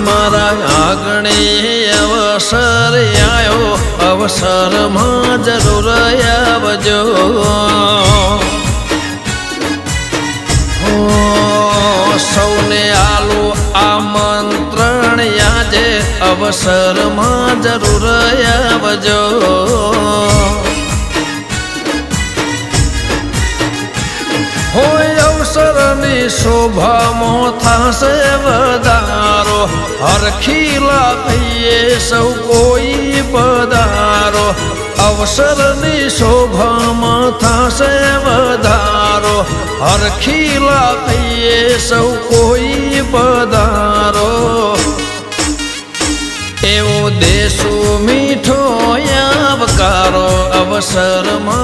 મારા આગણે અવસર આયો, અવસરમાં જરૂર આવજો. સૌને આલો આમંત્રણ આજે, અવસરમાં જરૂર આવજો. હોય અવસરની શોભામાં થાશે વધારો, હરખીલા થઈએ સૌ કોઈ પધારો. અવસરની શોભામાં થાશે વધારો, હરખીલા થઈએ સૌ કોઈ પધારો. એવો દેશો મીઠો આવકારો, અવસરમાં